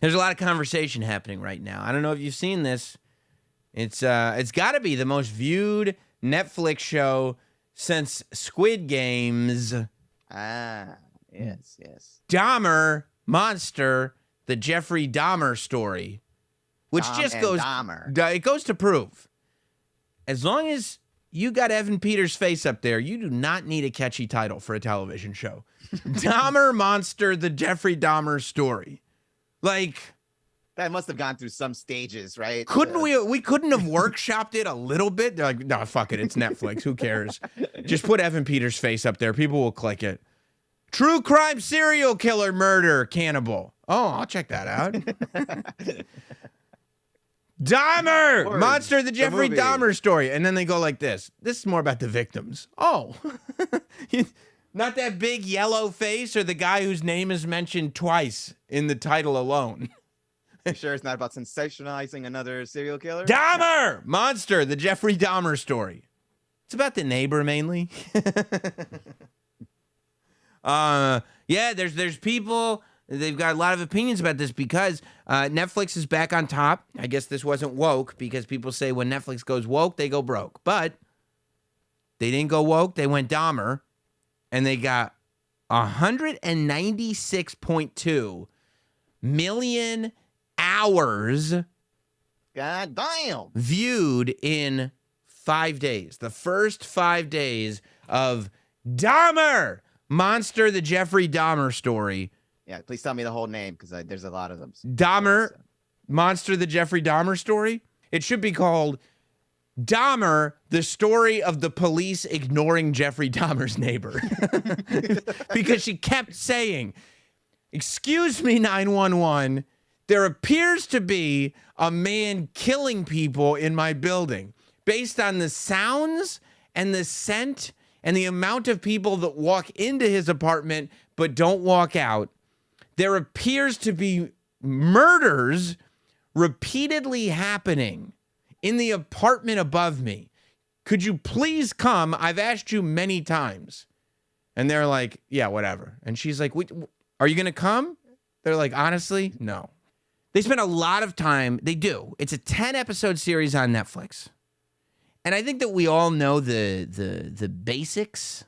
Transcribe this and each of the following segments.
There's a lot of conversation happening right now. I don't know if you've seen this. It's got to be the most viewed Netflix show since Squid Games. Yes. Dahmer, Monster, the Jeffrey Dahmer story. Which just goes, it goes to prove, as long as you got Evan Peters' face up there, you do not need a catchy title for a television show. Dahmer, Monster, the Jeffrey Dahmer story. Like, that must have gone through some stages, right? Couldn't we couldn't have workshopped it a little bit? They're like, no, fuck it, it's Netflix. Who cares? Just put Evan Peters' face up there. People will click it. True crime serial killer murder cannibal. Oh, I'll check that out. Dahmer! Monster, the Jeffrey Dahmer story. And then they go like this. This is more about the victims. Oh. Not that big yellow face or the guy whose name is mentioned twice in the title alone. You sure it's not about sensationalizing another serial killer? Dahmer! Monster, the Jeffrey Dahmer story. It's about the neighbor mainly. Yeah, there's people... They've got a lot of opinions about this because Netflix is back on top. I guess this wasn't woke because people say when Netflix goes woke, they go broke. But they didn't go woke. They went Dahmer. And they got 196.2 million hours God damn. viewed in 5 days. The first 5 days of Dahmer, Monster, the Jeffrey Dahmer story. Yeah, please tell me the whole name because there's a lot of them. Dahmer, Monster, the Jeffrey Dahmer story. It should be called Dahmer, the story of the police ignoring Jeffrey Dahmer's neighbor. Because she kept saying, "Excuse me, 911, there appears to be a man killing people in my building. Based on the sounds and the scent and the amount of people that walk into his apartment but don't walk out, there appears to be murders repeatedly happening in the apartment above me. Could you please come? I've asked you many times." And they're like, "Yeah, whatever." And she's like, "Are you going to come?" They're like, "Honestly, no." They spend a lot of time. They do. It's a 10-episode series on Netflix. And I think that we all know the basics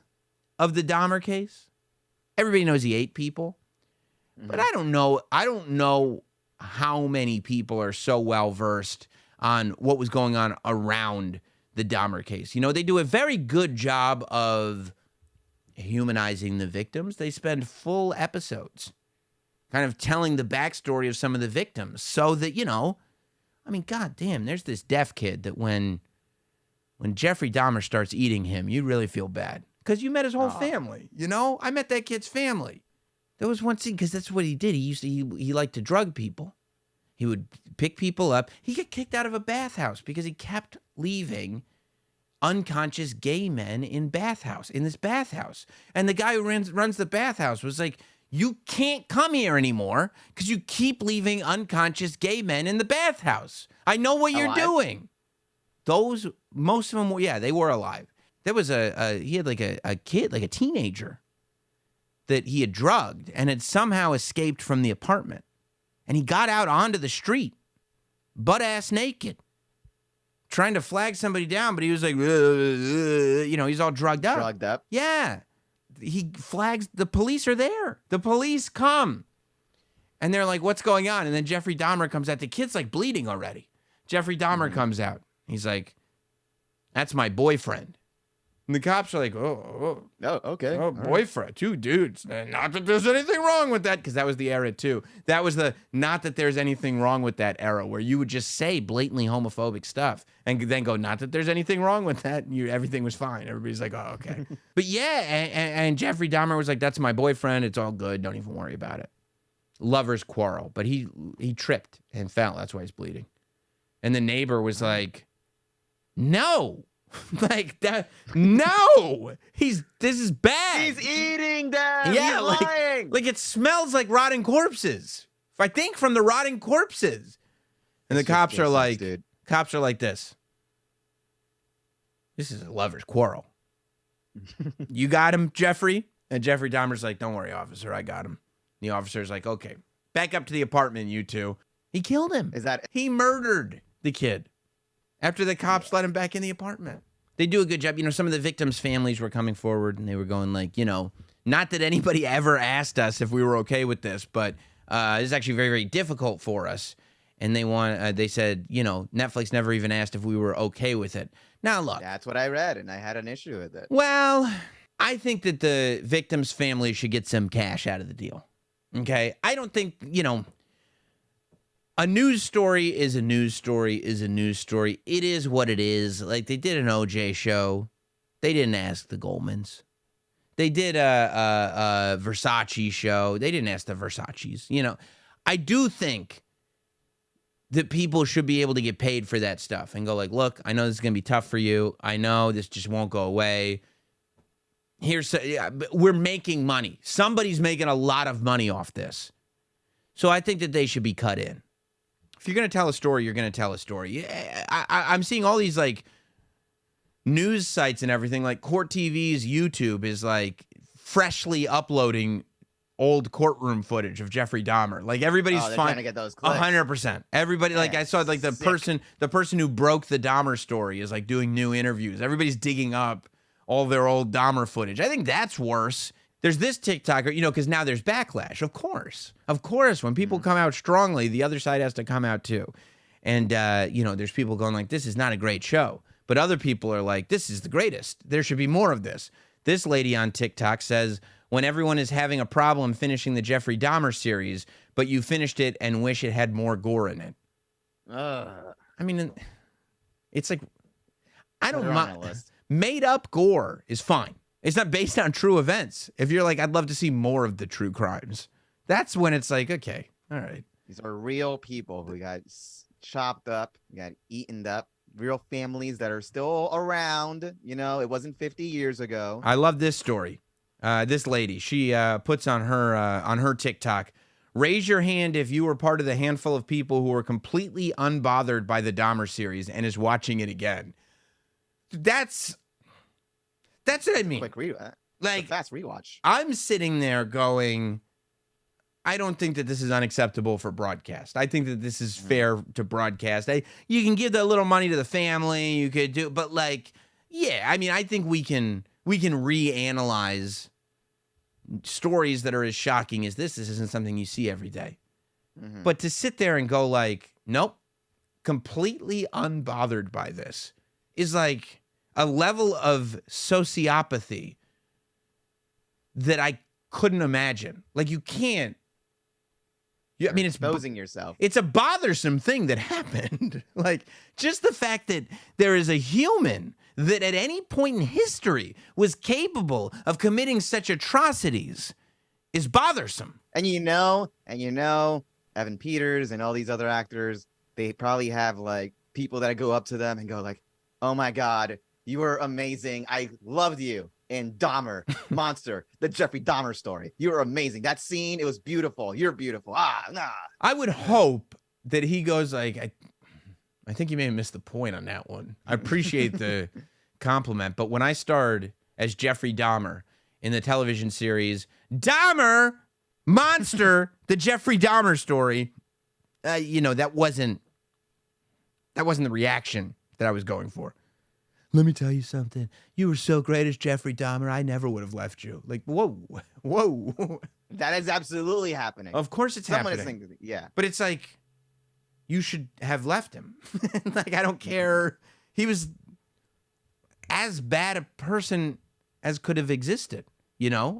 of the Dahmer case. Everybody knows he ate people. But I don't know how many people are so well versed on what was going on around the Dahmer case. You know, they do a very good job of humanizing the victims. They spend full episodes kind of telling the backstory of some of the victims so that, you know, I mean, goddamn, there's this deaf kid that when Jeffrey Dahmer starts eating him, you really feel bad because you met his whole family. You know, I met that kid's family. There was one scene because that's what he did. He liked to drug people. He would pick people up. He got kicked out of a bathhouse because he kept leaving unconscious gay men in this bathhouse. And the guy who runs the bathhouse was like, "You can't come here anymore because you keep leaving unconscious gay men in the bathhouse. I know what you're doing." Most of them were, they were alive. There was he had like a kid, like a teenager that he had drugged and had somehow escaped from the apartment. And he got out onto the street, butt-ass naked, trying to flag somebody down, but he was like, you know, he's all drugged up. Drugged up? Yeah. He flags, the police are there. The police come. And they're like, "What's going on?" And then Jeffrey Dahmer comes out. The kid's like bleeding already. Jeffrey Dahmer comes out. He's like, "That's my boyfriend." And the cops are like, oh, okay. Oh, boyfriend, 2 dudes. Not that there's anything wrong with that, because that was the era, too. That was the not that there's anything wrong with that era, where you would just say blatantly homophobic stuff and then go, "Not that there's anything wrong with that." And everything was fine. Everybody's like, "Oh, okay." But yeah, and Jeffrey Dahmer was like, "That's my boyfriend. It's all good. Don't even worry about it." Lovers quarrel. But he tripped and fell. That's why he's bleeding. And the neighbor was like, "No." Like that, no. This is bad. He's eating them. Yeah, he's lying. like it smells like rotting corpses. I think from the rotting corpses. And the cops are like, this. This is a lover's quarrel. You got him, Jeffrey? And Jeffrey Dahmer's like, "Don't worry, officer, I got him." The officer's like, "Okay." Back up to the apartment, you two. He killed him. Is that He murdered the kid after the cops let him back in the apartment. They do a good job. You know, some of the victims' families were coming forward and they were going like, you know, not that anybody ever asked us if we were okay with this, but this is actually very, very difficult for us. And they said, you know, Netflix never even asked if we were okay with it. Now, look. That's what I read, and I had an issue with it. Well, I think that the victims' family should get some cash out of the deal. Okay? I don't think, you know, a news story is a news story is a news story. It is what it is. Like, they did an OJ show. They didn't ask the Goldmans. They did a Versace show. They didn't ask the Versaces. You know, I do think that people should be able to get paid for that stuff and go like, look, I know this is going to be tough for you. I know this just won't go away. We're making money. Somebody's making a lot of money off this. So I think that they should be cut in. If you're going to tell a story, you're going to tell a story. I'm seeing all these like news sites and everything, like Court TV's YouTube is like freshly uploading old courtroom footage of Jeffrey Dahmer. Like everybody's trying to get those clicks. 100%. Everybody, like I saw like the sick. person who broke the Dahmer story is like doing new interviews. Everybody's digging up all their old Dahmer footage. I think that's worse. There's this TikToker, you know, because now there's backlash. Of course, when people come out strongly, the other side has to come out too. And you know, there's people going like, this is not a great show. But other people are like, this is the greatest. There should be more of this. This lady on TikTok says, when everyone is having a problem finishing the Jeffrey Dahmer series, but you finished it and wish it had more gore in it. I mean, it's like, I don't mind. Made up gore is fine. It's not based on true events. If you're like, I'd love to see more of the true crimes, that's when it's like, okay, all right. These are real people who got chopped up, got eaten up. Real families that are still around. You know, it wasn't 50 years ago. I love this story. This lady, she puts on her TikTok, raise your hand if you were part of the handful of people who were completely unbothered by the Dahmer series and is watching it again. That's what I mean. Quick rewatch. Like fast rewatch. I'm sitting there going, I don't think that this is unacceptable for broadcast. I think that this is fair to broadcast. You can give that little money to the family. You could do, but like, yeah, I mean, I think we can reanalyze stories that are as shocking as this. This isn't something you see every day. Mm-hmm. But to sit there and go like, nope, completely unbothered by this is like a level of sociopathy that I couldn't imagine. Like you can't. I mean, it's exposing yourself. It's a bothersome thing that happened. Like just the fact that there is a human that at any point in history was capable of committing such atrocities is bothersome. And you know, Evan Peters and all these other actors, they probably have like people that go up to them and go like, "Oh my God, you were amazing. I loved you." In Dahmer, Monster, the Jeffrey Dahmer story. You were amazing. That scene, it was beautiful. You're beautiful. I would hope that he goes like, I think you may have missed the point on that one. I appreciate the compliment, but when I starred as Jeffrey Dahmer in the television series Dahmer, Monster, the Jeffrey Dahmer story, you know, that wasn't the reaction that I was going for. Let me tell you something. You were so great as Jeffrey Dahmer. I never would have left you. Like, whoa. That is absolutely happening. Of course it's happening. Thinking, yeah. But it's like, you should have left him. Like, I don't care. He was as bad a person as could have existed, you know?